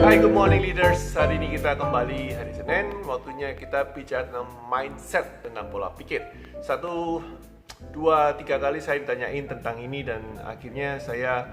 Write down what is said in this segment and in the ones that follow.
Hai, good morning leaders. Hari ini kita kembali hari Senin. Waktunya kita bicara tentang mindset, tentang pola pikir. 1, 2, 3 kali saya ditanyain tentang ini dan akhirnya saya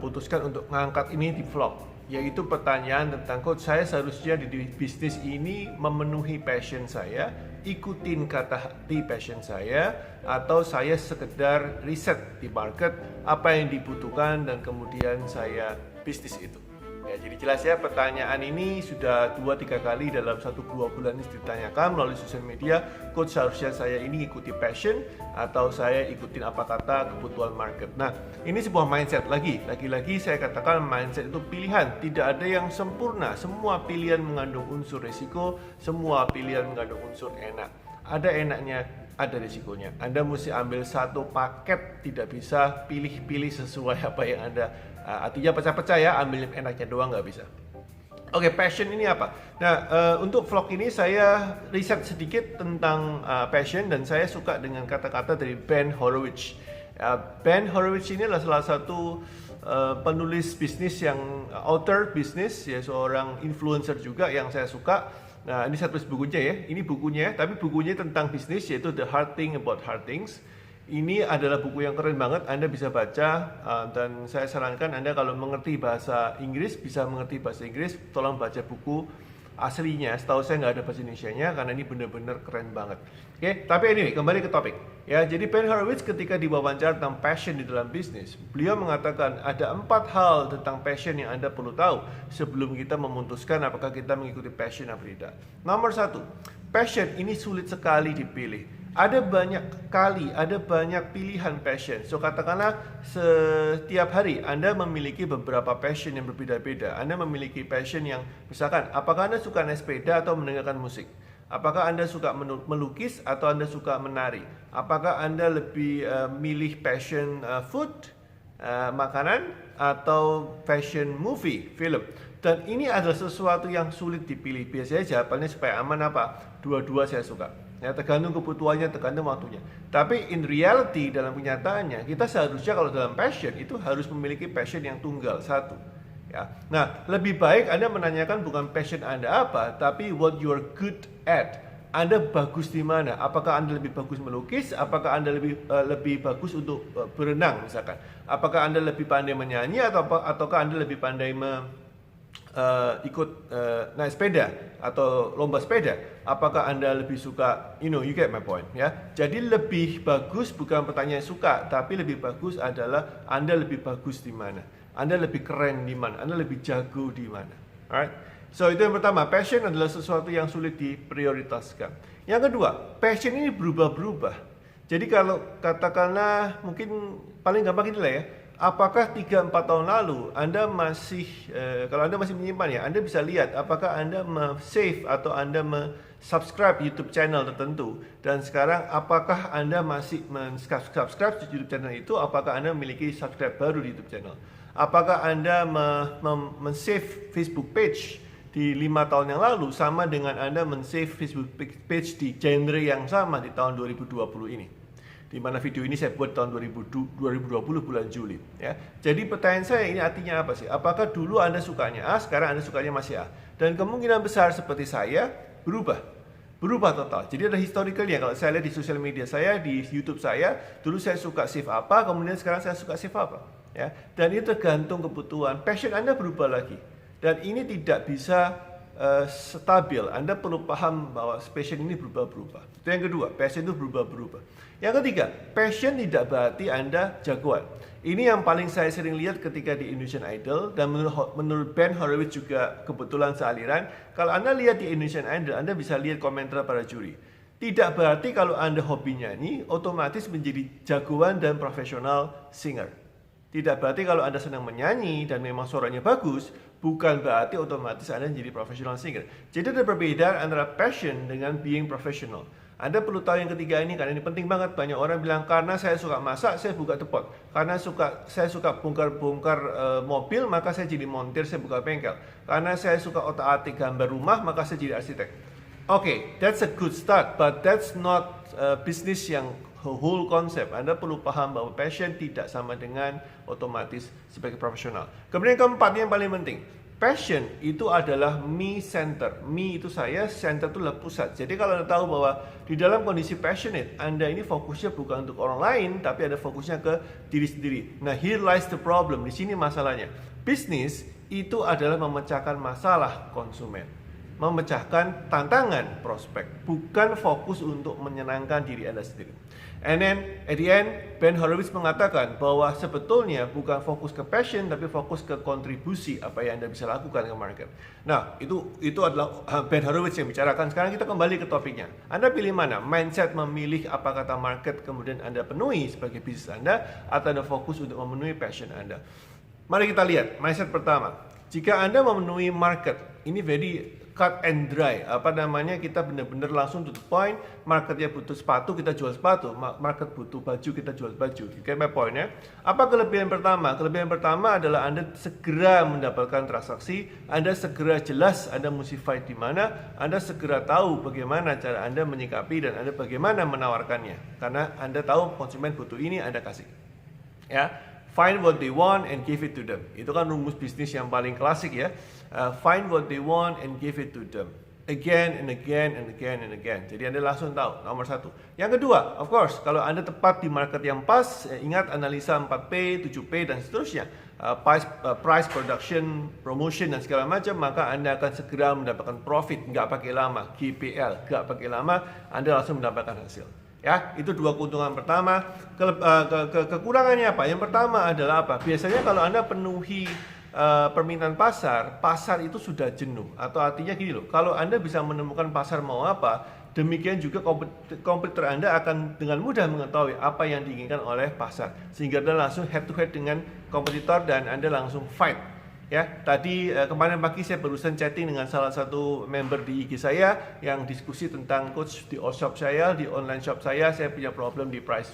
putuskan untuk mengangkat ini di vlog. Yaitu pertanyaan tentang, coach, saya seharusnya di bisnis ini memenuhi passion saya, ikutin kata hati passion saya, atau saya sekedar riset di market apa yang dibutuhkan dan kemudian saya bisnis itu. Ya, jadi jelas ya, pertanyaan ini sudah 2-3 kali dalam 1-2 bulan ini ditanyakan melalui sosial media. Coach, seharusnya saya ini ikuti passion atau saya ikutin apa kata kebutuhan market. Nah, ini sebuah mindset lagi-lagi saya katakan mindset itu pilihan, tidak ada yang sempurna. Semua pilihan mengandung unsur resiko, semua pilihan mengandung unsur enak. Ada enaknya, ada risikonya. Anda mesti ambil satu paket, tidak bisa pilih-pilih sesuai apa yang Anda artinya pecah-pecah ya, ambil enaknya doang nggak bisa. Oke, passion ini apa? Nah, untuk vlog ini saya riset sedikit tentang passion dan saya suka dengan kata-kata dari Ben Horowitz. Ben Horowitz ini adalah salah satu penulis bisnis yang author bisnis, ya, seorang influencer juga yang saya suka. Nah, ini saya tulis bukunya ya, ini bukunya, tapi bukunya tentang bisnis yaitu The Hard Thing About Hard Things. Ini adalah buku yang keren banget, Anda bisa baca dan saya sarankan Anda kalau mengerti bahasa Inggris, bisa mengerti bahasa Inggris, tolong baca buku aslinya. Setahu saya nggak ada bahasa Indonesianya karena ini benar-benar keren banget. Oke, tapi anyway, kembali ke topik. Ya, jadi Ben Horowitz ketika diwawancara tentang passion di dalam bisnis, beliau mengatakan ada 4 hal tentang passion yang Anda perlu tahu sebelum kita memutuskan apakah kita mengikuti passion atau tidak. Nomor 1, passion ini sulit sekali dipilih. Ada banyak pilihan passion. So katakanlah setiap hari Anda memiliki beberapa passion yang berbeda-beda. Anda memiliki passion yang misalkan, apakah Anda suka naik sepeda atau mendengarkan musik? Apakah Anda suka melukis atau Anda suka menari? Apakah Anda lebih milih passion food, makanan, atau passion movie, film? Dan ini adalah sesuatu yang sulit dipilih. Biasanya jawabannya supaya aman apa? Dua-dua saya suka. Ya, tergantung kebutuhannya, tergantung waktunya. Tapi in reality, dalam kenyataannya, kita seharusnya kalau dalam passion itu harus memiliki passion yang tunggal, satu. Ya. Nah, lebih baik Anda menanyakan bukan passion Anda apa, tapi what you're good at. Anda bagus di mana? Apakah Anda lebih bagus melukis? Apakah Anda lebih bagus untuk berenang misalkan? Apakah Anda lebih pandai menyanyi ataukah Anda lebih pandai ikut naik sepeda atau lomba sepeda? Apakah Anda lebih suka, you get my point ya. Jadi lebih bagus bukan pertanyaan suka, tapi lebih bagus adalah Anda lebih bagus di mana, Anda lebih keren di mana, Anda lebih jago di mana. Alright. So itu yang pertama, passion adalah sesuatu yang sulit diprioritaskan. Yang kedua, passion ini berubah-berubah. Jadi kalau katakanlah mungkin paling gampang inilah ya. Apakah 3-4 tahun lalu Anda masih, kalau Anda masih menyimpan ya, Anda bisa lihat apakah Anda save atau Anda subscribe YouTube channel tertentu. Dan sekarang apakah Anda masih subscribe YouTube channel itu, apakah Anda memiliki subscribe baru di YouTube channel. Apakah Anda save Facebook page di 5 tahun yang lalu sama dengan Anda save Facebook page di genre yang sama di tahun 2020 ini. Di mana video ini saya buat tahun 2020 bulan Juli ya. Jadi pertanyaan saya ini artinya apa sih? Apakah dulu Anda sukanya A, sekarang Anda sukanya masih A? Dan kemungkinan besar seperti saya berubah total. Jadi ada historicalnya. Kalau saya lihat di sosial media saya, di YouTube saya, dulu saya suka save apa, kemudian sekarang saya suka save apa ya. Dan ini tergantung kebutuhan. Passion Anda berubah lagi. Dan ini tidak bisa stabil. Anda perlu paham bahwa passion ini berubah-berubah. Itu yang kedua, passion itu berubah-berubah. Yang ketiga, passion tidak berarti Anda jagoan. Ini yang paling saya sering lihat ketika di Indonesian Idol, dan menurut Ben Horowitz juga kebetulan sealiran. Kalau Anda lihat di Indonesian Idol, Anda bisa lihat komentar para juri. Tidak berarti kalau Anda hobi nyanyi, otomatis menjadi jagoan dan profesional singer. Tidak berarti kalau Anda senang menyanyi dan memang suaranya bagus, bukan berarti otomatis Anda menjadi professional singer. Jadi ada perbedaan antara passion dengan being professional. Anda perlu tahu yang ketiga ini karena ini penting banget. Banyak orang bilang karena saya suka masak, saya buka depot. Karena saya suka bongkar-bongkar mobil, maka saya jadi montir, saya buka bengkel. Karena saya suka otak-atik gambar rumah, maka saya jadi arsitek. Okay, that's a good start, but that's not bisnis yang whole concept. Anda perlu paham bahwa passion tidak sama dengan otomatis sebagai profesional. Kemudian yang keempat yang paling penting, Passion itu adalah me center. Me itu saya, center itu adalah pusat. Jadi kalau Anda tahu bahwa di dalam kondisi passionate, Anda ini fokusnya bukan untuk orang lain, tapi ada fokusnya ke diri sendiri. Nah, here lies the problem. Di sini masalahnya. Bisnis itu adalah memecahkan masalah konsumen, memecahkan tantangan prospek, bukan fokus untuk menyenangkan diri Anda sendiri. And then at the end, Ben Horowitz mengatakan bahwa sebetulnya bukan fokus ke passion, tapi fokus ke kontribusi apa yang Anda bisa lakukan ke market. Nah, itu adalah Ben Horowitz yang bicarakan. Sekarang kita kembali ke topiknya. Anda pilih mana? Mindset memilih apa kata market kemudian Anda penuhi sebagai bisnis Anda, atau Anda fokus untuk memenuhi passion Anda. Mari kita lihat mindset pertama. Jika Anda memenuhi market, ini very cut and dry, kita benar-benar langsung to the point. Marketnya butuh sepatu, kita jual sepatu. Market butuh baju, kita jual baju. Oke, my point ya. Apa kelebihan pertama? Kelebihan pertama adalah Anda segera mendapatkan transaksi, Anda segera jelas Anda mesti fight di mana, Anda segera tahu bagaimana cara Anda menyikapi dan Anda bagaimana menawarkannya. Karena Anda tahu konsumen butuh ini, Anda kasih. Ya. Find what they want and give it to them. Itu kan rumus bisnis yang paling klasik ya. Find what they want and give it to them. Again and again and again and again. Jadi Anda langsung tahu, nomor satu. Yang kedua, of course, kalau Anda tepat di market yang pas, ingat analisa 4P, 7P, dan seterusnya. Price, production, promotion, dan segala macam, maka Anda akan segera mendapatkan profit. Nggak pakai lama, GPL, nggak pakai lama, Anda langsung mendapatkan hasil. Ya, itu dua keuntungan pertama. Kekurangannya apa? Yang pertama adalah apa? Biasanya kalau Anda penuhi permintaan pasar itu sudah jenuh. Atau artinya gini loh, kalau Anda bisa menemukan pasar mau apa, demikian juga kompetitor Anda akan dengan mudah mengetahui apa yang diinginkan oleh pasar. Sehingga Anda langsung head to head dengan kompetitor dan Anda langsung fight. Ya, tadi kemarin pagi saya barusan chatting dengan salah satu member di IG saya yang diskusi tentang coach di shop saya, di online shop saya punya problem di price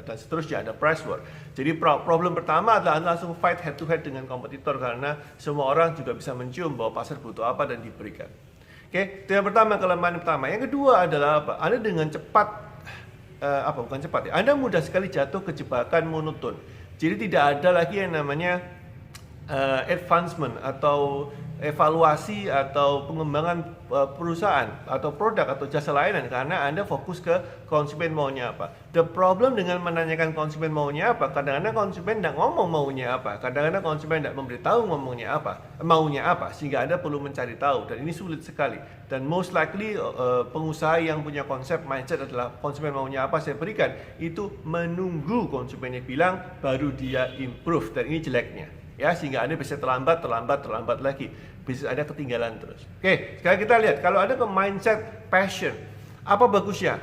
dan seterusnya, ada price war. Jadi problem pertama adalah Anda langsung fight head to head dengan kompetitor karena semua orang juga bisa mencium bahwa pasar butuh apa dan diberikan. Oke, itu yang pertama, kelemahan pertama. Yang kedua adalah apa? Anda dengan cepat Anda mudah sekali jatuh ke jebakan monoton. Jadi tidak ada lagi yang namanya advancement atau evaluasi atau pengembangan perusahaan atau produk atau jasa layanan karena Anda fokus ke konsumen maunya apa. The problem dengan menanyakan konsumen maunya apa, kadang-kadang konsumen tidak ngomong maunya apa, kadang-kadang konsumen tidak memberitahu maunya apa, sehingga Anda perlu mencari tahu, dan ini sulit sekali. Dan most likely pengusaha yang punya konsep mindset adalah konsumen maunya apa saya berikan, itu menunggu konsumennya bilang baru dia improve, dan ini jeleknya. Ya, sehingga Anda bisa terlambat lagi. Bisnis Anda ketinggalan terus. Oke, sekarang kita lihat. Kalau Anda ke mindset passion, apa bagusnya?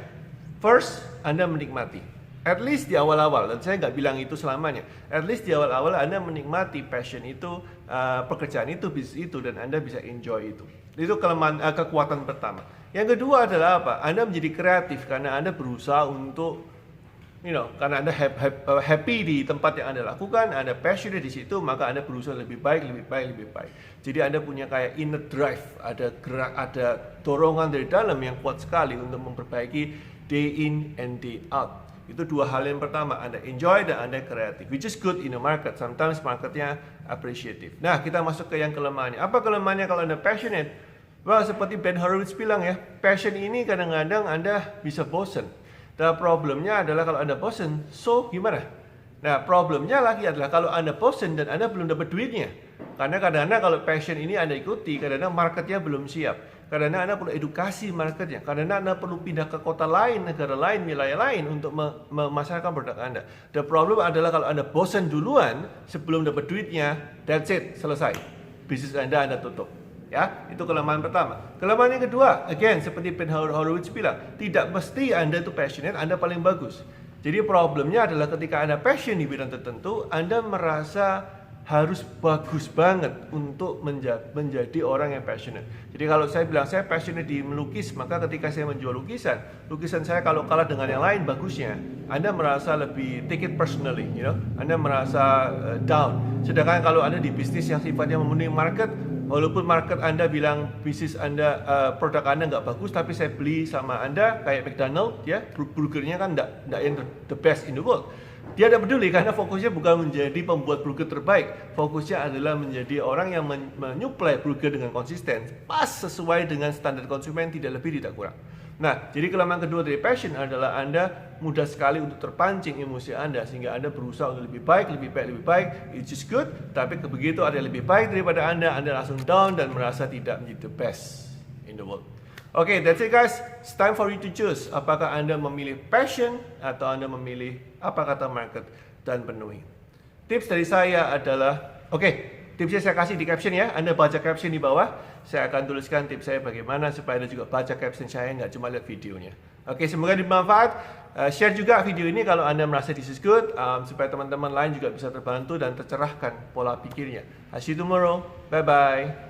First, Anda menikmati. At least di awal-awal, dan saya nggak bilang itu selamanya. At least di awal-awal Anda menikmati passion itu, pekerjaan itu, bisnis itu, dan Anda bisa enjoy itu. Itu kekuatan pertama. Yang kedua adalah apa? Anda menjadi kreatif karena Anda berusaha untuk karena Anda happy di tempat yang Anda lakukan, Anda passionate di situ, maka Anda berusaha lebih baik. Jadi Anda punya kayak inner drive, ada gerak, ada dorongan dari dalam yang kuat sekali untuk memperbaiki day in and day out. Itu dua hal yang pertama, Anda enjoy dan Anda kreatif, which is good in the market. Sometimes marketnya appreciative. Nah, kita masuk ke yang kelemahannya. Apa kelemahannya kalau Anda passionate? Well, seperti Ben Horowitz bilang ya, passion ini kadang-kadang Anda bisa bosen. Dan problemnya adalah kalau Anda bosen, so gimana? Nah, problemnya lagi adalah kalau Anda bosen dan Anda belum dapat duitnya. Karena kadang-kadang kalau passion ini Anda ikuti, kadang-kadang marketnya belum siap. Kadang-kadang Anda perlu edukasi marketnya. Kadang-kadang Anda perlu pindah ke kota lain, negara lain, wilayah lain untuk memasarkan produk Anda. The problem adalah kalau Anda bosen duluan sebelum dapat duitnya, that's it, selesai. Bisnis Anda tutup. Ya, itu kelemahan pertama. Kelemahan yang kedua, again seperti Ben Horowitz bilang, tidak mesti Anda itu passionate, Anda paling bagus. Jadi problemnya adalah ketika Anda passion di bidang tertentu, Anda merasa harus bagus banget untuk menjadi orang yang passionate. Jadi kalau saya bilang saya passionate di melukis, maka ketika saya menjual lukisan saya kalau kalah dengan yang lain bagusnya, Anda merasa lebih take it personally, Anda merasa down. Sedangkan kalau Anda di bisnis yang sifatnya memenuhi market, walaupun market Anda bilang bisnis Anda, produk Anda nggak bagus, tapi saya beli sama Anda kayak McDonald, ya, burgernya kan nggak yang the best in the world. dia tidak peduli karena fokusnya bukan menjadi pembuat burger terbaik. Fokusnya adalah menjadi orang yang menyuplai burger dengan konsisten, pas sesuai dengan standar konsumen, tidak lebih tidak kurang. Nah, jadi kelemahan kedua dari passion adalah Anda mudah sekali untuk terpancing emosi Anda sehingga Anda berusaha untuk lebih baik, which is good. Tapi begitu ada yang lebih baik daripada Anda langsung down dan merasa tidak menjadi the best in the world. Okay, that's it guys. It's time for you to choose. Apakah Anda memilih passion atau Anda memilih apa kata market dan penuhi. Tips dari saya adalah, tipsnya saya kasih di caption ya. Anda baca caption di bawah. Saya akan tuliskan tips saya bagaimana supaya Anda juga baca caption saya, nggak cuma lihat videonya. Semoga bermanfaat. Share juga video ini kalau Anda merasa this is good, supaya teman-teman lain juga bisa terbantu dan tercerahkan pola pikirnya. I'll see you tomorrow. Bye-bye.